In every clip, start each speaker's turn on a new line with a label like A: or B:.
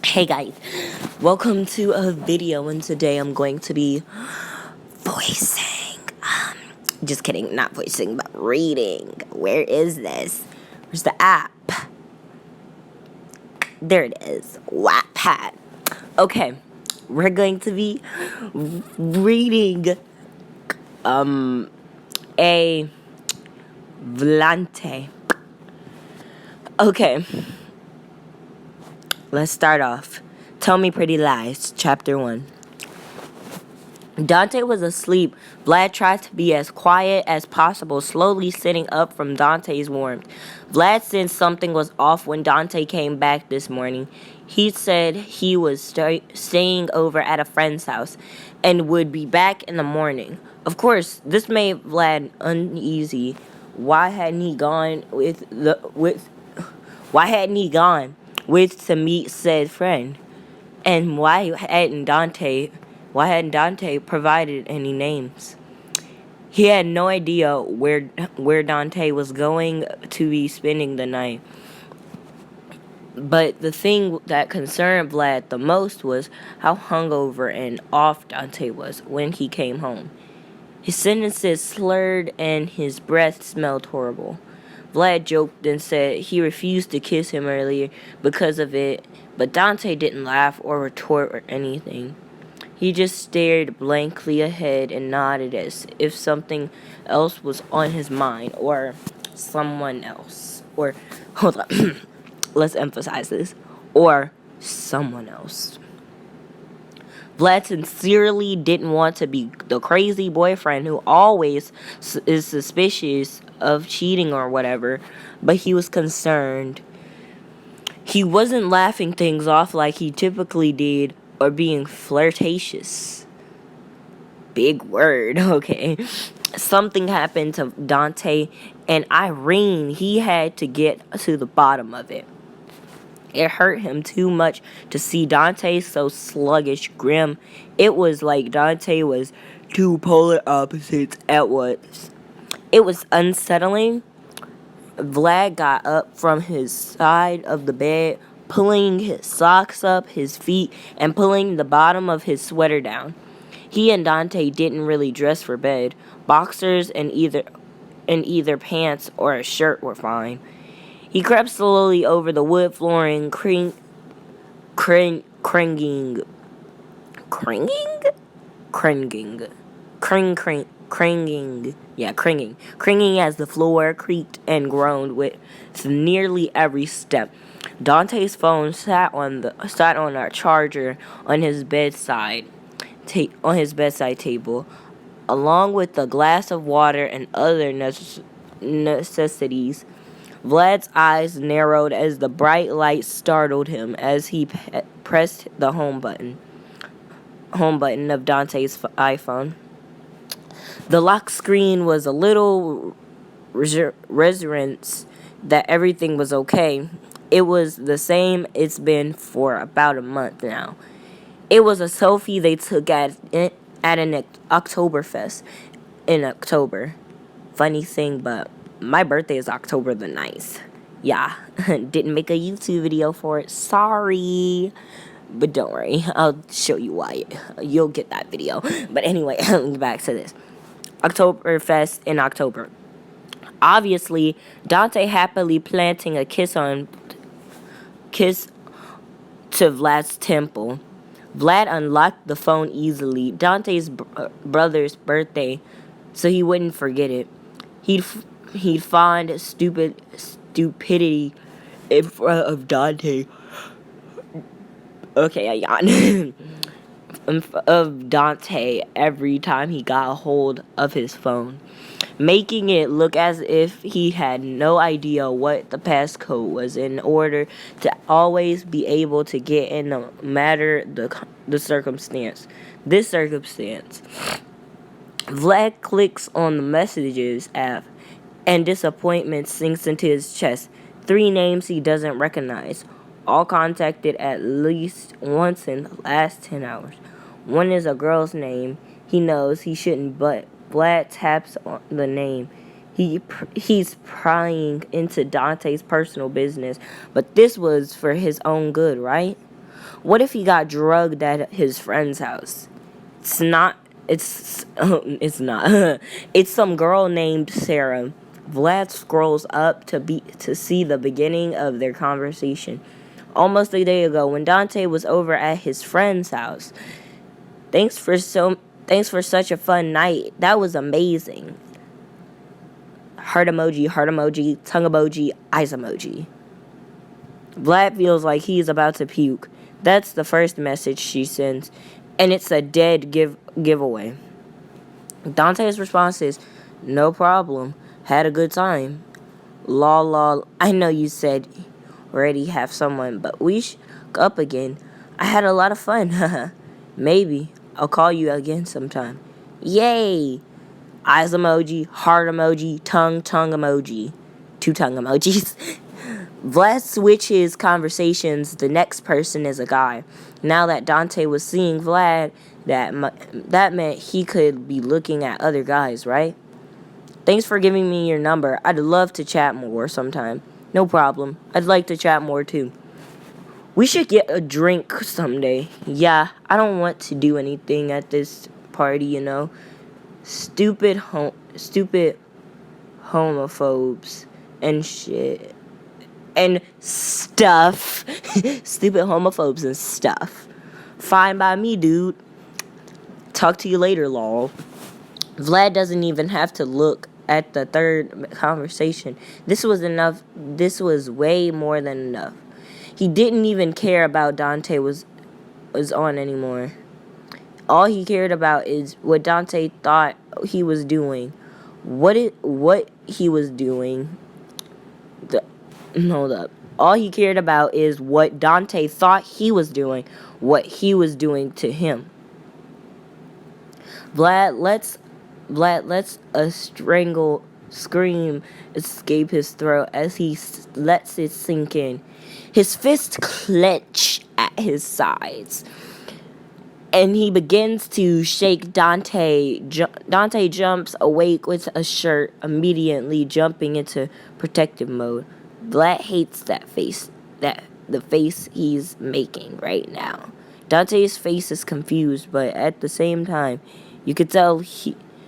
A: Hey guys, welcome to a video, and today I'm going to be voicing, just kidding, not voicing, but reading. Where is this? Where's the app? There it is, Wattpad. Okay, we're going to be reading, a Vlad. Okay, let's start off. Tell Me Pretty Lies, Chapter 1. Dante was asleep. Vlad tried to be as quiet as possible, slowly sitting up from Dante's warmth. Vlad sensed something was off when Dante came back this morning. He said he was staying over at a friend's house and would be back in the morning. Of course, this made Vlad uneasy. Why hadn't he gone to meet said friend? And why hadn't Dante provided any names? He had no idea where Dante was going to be spending the night. But the thing that concerned Vlad the most was how hungover and off Dante was when he came home. His sentences slurred and his breath smelled horrible. Vlad joked and said he refused to kiss him earlier because of it, but Dante didn't laugh or retort or anything. He just stared blankly ahead and nodded as if something else was on his mind, or someone else. Or, hold on, let's emphasize this. Or someone else. Vlad sincerely didn't want to be the crazy boyfriend who always is suspicious of cheating or whatever, but he was concerned. He wasn't laughing things off like he typically did or being flirtatious. Big word, okay. Something happened to Dante and Irene. He had to get to the bottom of it. It hurt him too much to see Dante so sluggish, grim. It was like Dante was two polar opposites at once. It was unsettling. Vlad got up from his side of the bed, pulling his socks up his feet and pulling the bottom of his sweater down. He and Dante didn't really dress for bed. Boxers and either pants or a shirt were fine. He crept slowly over the wood flooring, cringing as the floor creaked and groaned with nearly every step. Dante's phone sat on a charger on his bedside table, along with a glass of water and other necessities. Vlad's eyes narrowed as the bright light startled him as he pressed the home button of Dante's iPhone. The lock screen was a little reassurance that everything was okay. It was the same it's been for about a month now. It was a selfie they took at an Oktoberfest in October. Funny thing, but my birthday is October the 9th. Yeah, didn't make a YouTube video for it. Sorry. But don't worry, I'll show you why. You'll get that video. But anyway, back to this. Oktoberfest in October. Obviously, Dante happily planting a kiss to Vlad's temple. Vlad unlocked the phone easily. Dante's brother's birthday, so he wouldn't forget it. He'd find stupidity in front of Dante. Okay, I yawn. Of Dante every time he got a hold of his phone, making it look as if he had no idea what the passcode was in order to always be able to get in no matter the circumstance. This circumstance. Vlad clicks on the Messages app, and disappointment sinks into his chest. 3 names he doesn't recognize, all contacted at least once in the last 10 hours. One is a girl's name he knows he shouldn't, but Vlad taps on the name. He's prying into Dante's personal business, but this was for his own good, right? What if he got drugged at his friend's house? It's not. It's not. It's some girl named Sarah. Vlad scrolls up to see the beginning of their conversation. Almost a day ago, when Dante was over at his friend's house. Thanks for such a fun night. That was amazing. Heart emoji, tongue emoji, eyes emoji. Vlad feels like he's about to puke. That's the first message she sends, and it's a dead giveaway. Dante's response is, "No problem. Had a good time. Lol, lol. I know you said already have someone, but we should hook up again. I had a lot of fun. Haha. Maybe. I'll call you again sometime. Yay! Eyes emoji, heart emoji, tongue emoji. 2 tongue emojis." Vlad switches conversations. The next person is a guy. Now that Dante was seeing Vlad, that meant he could be looking at other guys, right? "Thanks for giving me your number. I'd love to chat more sometime." "No problem. I'd like to chat more too." "We should get a drink someday." "Yeah, I don't want to do anything at this party, you know. Stupid homophobes and shit. And stuff." Stupid homophobes and stuff. "Fine by me, dude. Talk to you later, lol." Vlad doesn't even have to look at the third conversation. This was enough. This was way more than enough. He didn't even care about Dante was on anymore. All he cared about is what Dante thought he was doing. What he was doing. Hold up. All he cared about is what Dante thought he was doing. What he was doing to him. Vlad lets a scream escape his throat as he lets it sink in. His fists clench at his sides, and he begins to shake Dante. Dante jumps awake with a shirt, immediately jumping into protective mode. Vlad hates the face he's making right now. Dante's face is confused, but at the same time, you could tell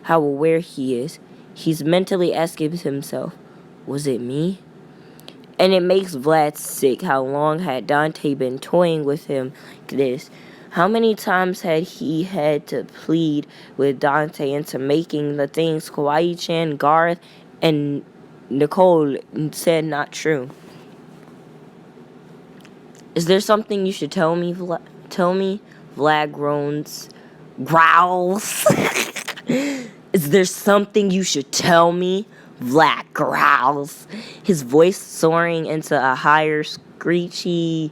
A: how aware he is. He's mentally asking himself, "Was it me?" And it makes Vlad sick. How long had Dante been toying with him like this? How many times had he had to plead with Dante into making the things Kawaii-chan, Garth, and Nicole said not true? "Is there something you should tell me, Vlad?" "Tell me?" Vlad growls. "Is there something you should tell me?" Vlad growls, his voice soaring into a higher screeching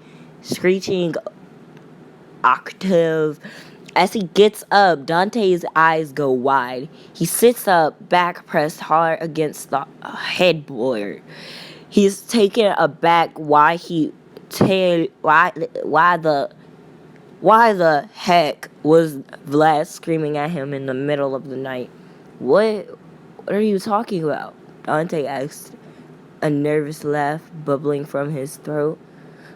A: octave. As he gets up, Dante's eyes go wide. He sits up, back pressed hard against the headboard. He's taken aback why the heck was Vlad screaming at him in the middle of the night? What are you talking about?" Dante asked, a nervous laugh bubbling from his throat.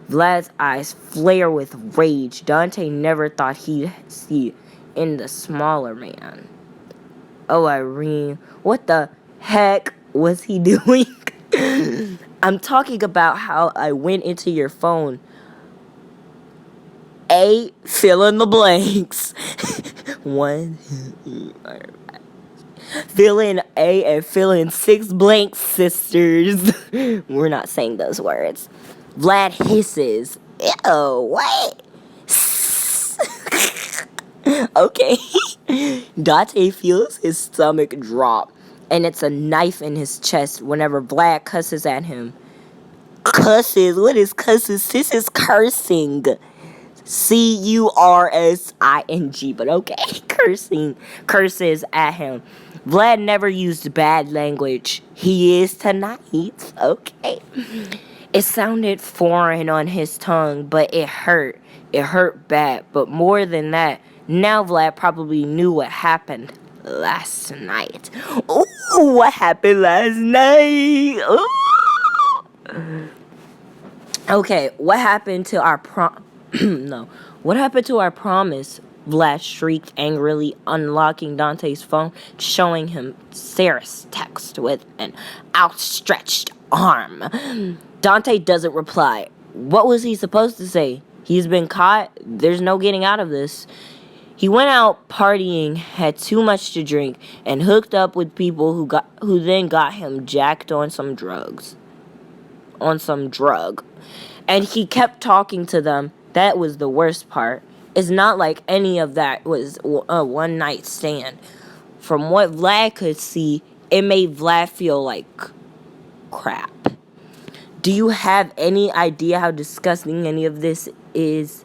A: Vlad's eyes flare with rage. Dante never thought he'd see in the smaller man. "Oh, Irene, what the heck was he doing?" "I'm talking about how I went into your phone. A, fill in the blanks." One, fill in A and fill in 6 blanks, sisters. We're not saying those words. Vlad hisses. "Ew, what?" Okay. Dante feels his stomach drop, and it's a knife in his chest whenever Vlad cusses at him. Cusses? What is cusses? This is cursing. cursing, but okay. Curses at him. Vlad never used bad language. He is tonight. Okay. It sounded foreign on his tongue, but it hurt. It hurt bad. But more than that, now Vlad probably knew what happened. last night. Ooh, what happened last night? Ooh. Okay, what happened to our no. What happened to our promise? Vlad shrieked angrily, unlocking Dante's phone, showing him Sarah's text with an outstretched arm. Dante doesn't reply. What was he supposed to say? He's been caught. There's no getting out of this. He went out partying, had too much to drink, and hooked up with people who then got him jacked on some drugs. On some drug. And he kept talking to them. That was the worst part. It's not like any of that was a one night stand. From what Vlad could see, it made Vlad feel like crap. Do you have any idea how disgusting any of this is?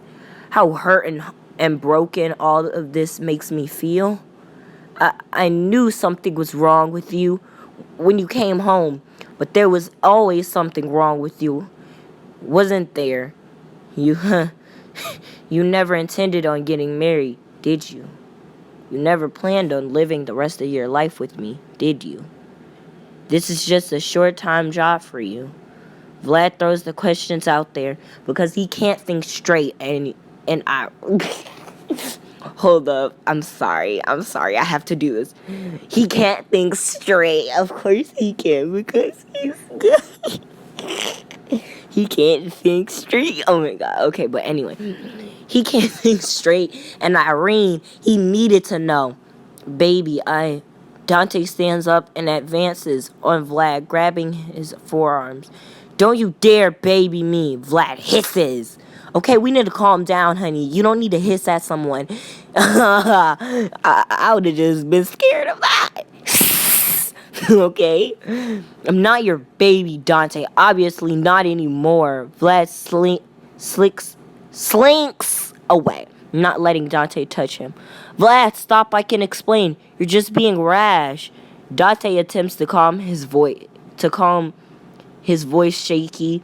A: How hurt and broken all of this makes me feel? I knew something was wrong with you when you came home, but there was always something wrong with you, wasn't there? You never intended on getting married, did you? You never planned on living the rest of your life with me, did you? This is just a short-time job for you. Vlad throws the questions out there because he can't think straight, and I... Hold up. I'm sorry. I have to do this. He can't think straight. Of course he can, because he's good. He can't think straight. Oh my god. Okay, but anyway. He can't think straight. And Irene, he needed to know. Baby, Dante stands up and advances on Vlad, grabbing his forearms. Don't you dare baby me, Vlad hisses. Okay, we need to calm down, honey. You don't need to hiss at someone. I would have just been scared of that. Okay? I'm not your baby, Dante. Obviously not anymore. Vlad slinks away, not letting Dante touch him. Vlad, stop, I can explain. You're just being rash. Dante attempts to calm his voice shaky.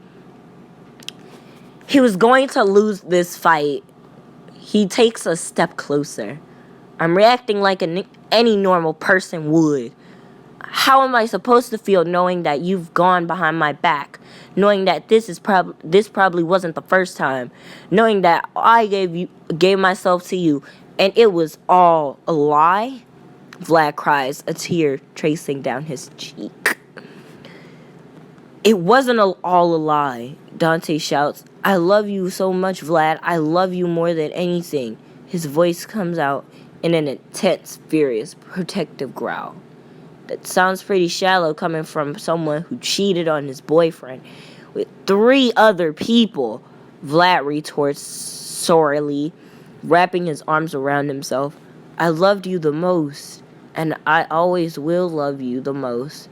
A: He was going to lose this fight. He takes a step closer. I'm reacting like any normal person would. How am I supposed to feel knowing that you've gone behind my back? Knowing that this probably wasn't the first time. Knowing that I gave myself to you and it was all a lie? Vlad cries, a tear tracing down his cheek. It wasn't all a lie, Dante shouts. I love you so much, Vlad. I love you more than anything. His voice comes out in an intense, furious, protective growl. That sounds pretty shallow coming from someone who cheated on his boyfriend with 3 other people, Vlad retorts sorely, wrapping his arms around himself. I loved you the most, and I always will love you the most.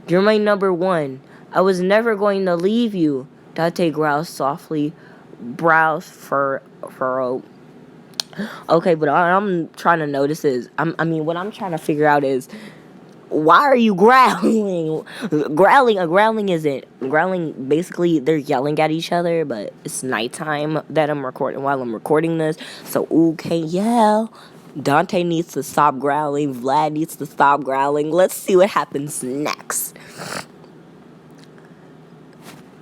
A: You're my number one. I was never going to leave you, Dante growls softly, brows furrowed. Okay, but I'm trying to notice is, what I'm trying to figure out is, why are you growling? Growling, basically, they're yelling at each other, but it's nighttime that I'm recording, while I'm recording this, so, ooh, can't yell. Dante needs to stop growling, Vlad needs to stop growling. Let's see what happens next.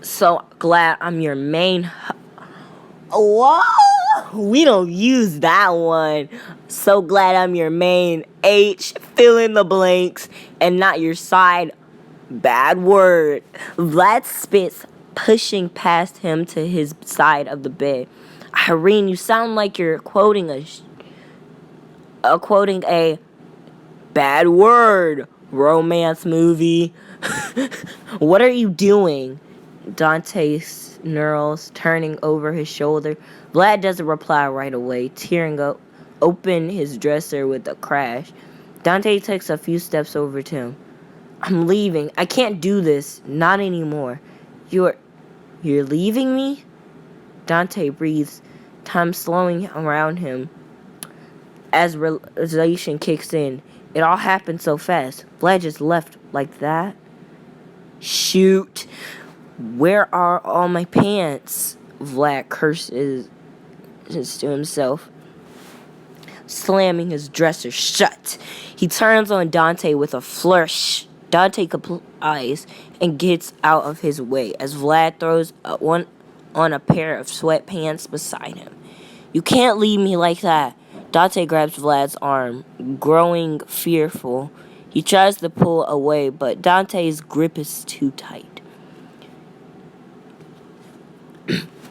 A: So glad I'm your main... Whoa! We don't use that one. So glad I'm your main H, fill in the blanks, and not your side. Bad word. Vlad spits, pushing past him to his side of the bed. Irene, you sound like you're quoting a bad word romance movie. What are you doing? Dante snarls, turning over his shoulder. Vlad doesn't reply right away, tearing open his dresser with a crash. Dante takes a few steps over to him. I'm leaving. I can't do this. Not anymore. You're leaving me? Dante breathes, time slowing around him as realization kicks in. It all happened so fast. Vlad just left like that. Shoot. Where are all my pants? Vlad curses to himself. slamming his dresser shut. He turns on Dante with a flourish. Dante complies and gets out of his way as Vlad throws one on a pair of sweatpants beside him. You can't leave me like that. Dante grabs Vlad's arm, growing fearful. He tries to pull away, but Dante's grip is too tight.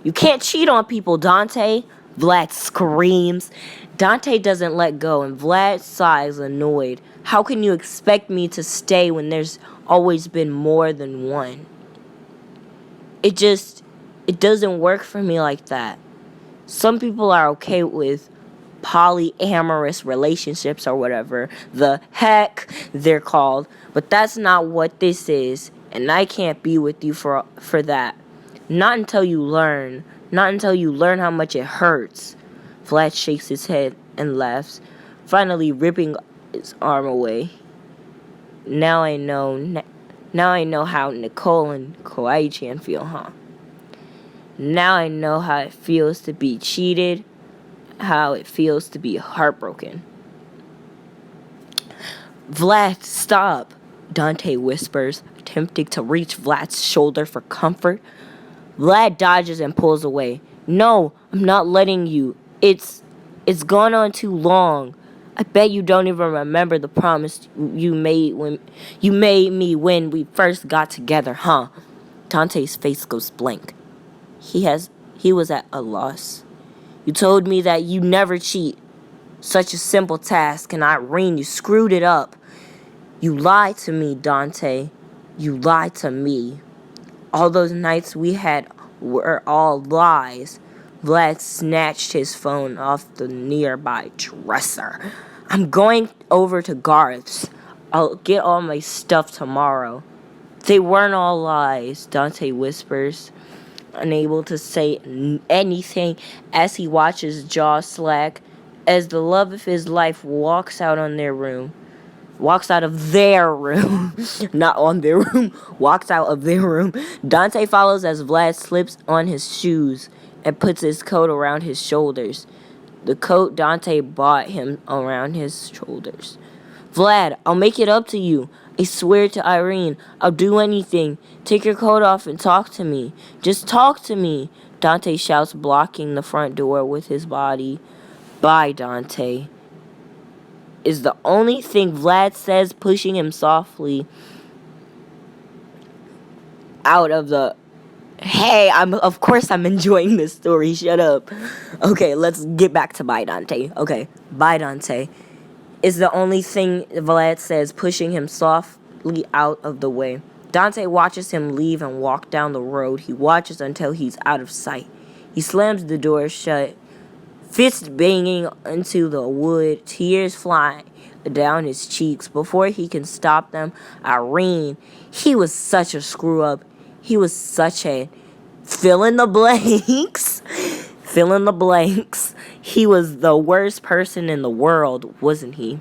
A: You can't cheat on people, Dante, Vlad screams. Dante doesn't let go, and Vlad sighs, annoyed. How can you expect me to stay when there's always been more than one? It doesn't work for me like that. Some people are okay with polyamorous relationships or whatever the heck they're called, but that's not what this is, and I can't be with you for that. Not until you learn. Not until you learn how much it hurts. Vlad shakes his head and laughs, finally ripping his arm away. Now I know how Nicole and Koai-chan feel, huh? Now I know how it feels to be cheated, how it feels to be heartbroken. Vlad, stop, Dante whispers, attempting to reach Vlad's shoulder for comfort. Vlad dodges and pulls away. No, I'm not letting you. It's gone on too long. I bet you don't even remember the promise you made me when we first got together, huh? Dante's face goes blank. He was at a loss. You told me that you never cheat. Such a simple task, and Irene, you screwed it up. You lied to me, Dante. You lied to me. All those nights we had were all lies. Vlad snatched his phone off the nearby dresser. I'm going over to Garth's. I'll get all my stuff tomorrow. They weren't all lies, Dante whispers, unable to say anything as he watches jaw slack as the love of his life walks out of their room. Not on their room. Walks out of their room. Dante follows as Vlad slips on his shoes and puts his coat around his shoulders. The coat Dante bought him around his shoulders. Vlad, I'll make it up to you. I swear to Irene, I'll do anything. Take your coat off and talk to me. Just talk to me, Dante shouts, blocking the front door with his body. Bye, Dante, is the only thing Vlad says, pushing him softly out of the... Hey, of course I'm enjoying this story. Shut up. Okay, let's get back to bye, Dante. Okay, bye, Dante, is the only thing Vlad says, pushing him softly out of the way. Dante watches him leave and walk down the road. He watches until he's out of sight. He slams the door shut, fist banging into the wood, tears flying down his cheeks. Before he can stop them, Irene, he was such a screw-up. He was such a... Fill in the blanks. Fill in the blanks. He was the worst person in the world, wasn't he?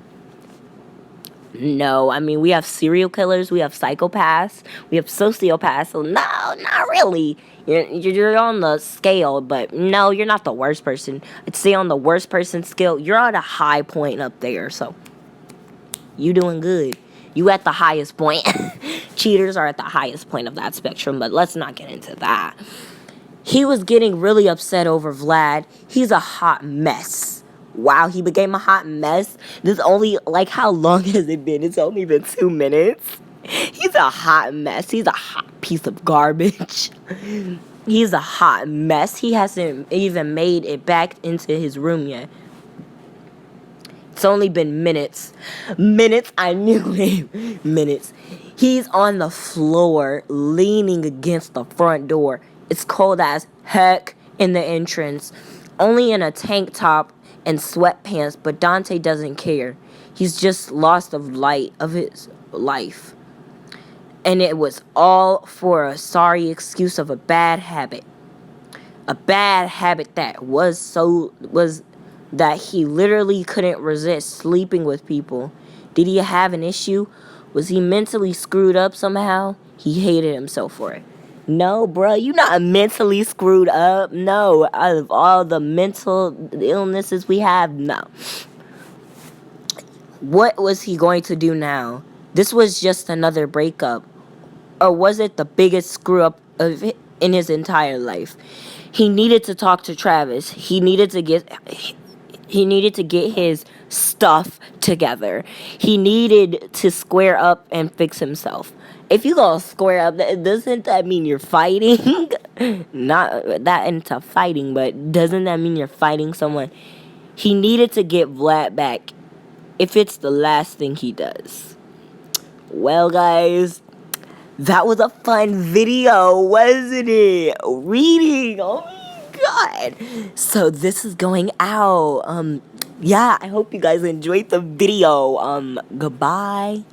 A: No, I mean, we have serial killers, we have psychopaths, we have sociopaths, so no, not really. You're on the scale, but no, you're not the worst person. I'd say on the worst person scale, you're at a high point up there, so you doing good. You at the highest point. Cheaters are at the highest point of that spectrum, but let's not get into that. He was getting really upset over Vlad. He's a hot mess. Wow, he became a hot mess. This only, like, how long has it been? It's only been 2 minutes. He's a hot mess. He's a hot piece of garbage. He's a hot mess. He hasn't even made it back into his room yet. It's only been minutes. Minutes, I knew him. Minutes. He's on the floor, leaning against the front door. It's cold as heck in the entrance. Only in a tank top and sweatpants, but Dante doesn't care. He's just lost the light of his life. And it was all for a sorry excuse of a bad habit. A bad habit that was that he literally couldn't resist sleeping with people. Did he have an issue? Was he mentally screwed up somehow? He hated himself for it. No, bro, you're not mentally screwed up. No, out of all the mental illnesses we have, no. What was he going to do now? This was just another breakup. Or was it the biggest screw up in his entire life? He needed to talk to Travis. He needed to get his stuff together. He needed to square up and fix himself. If you go square up, doesn't that mean you're fighting? Not that into fighting, but doesn't that mean you're fighting someone? He needed to get Vlad back if it's the last thing he does. Well, guys, that was a fun video, wasn't it? Reading. Oh my god. So this is going out. Yeah, I hope you guys enjoyed the video. Goodbye.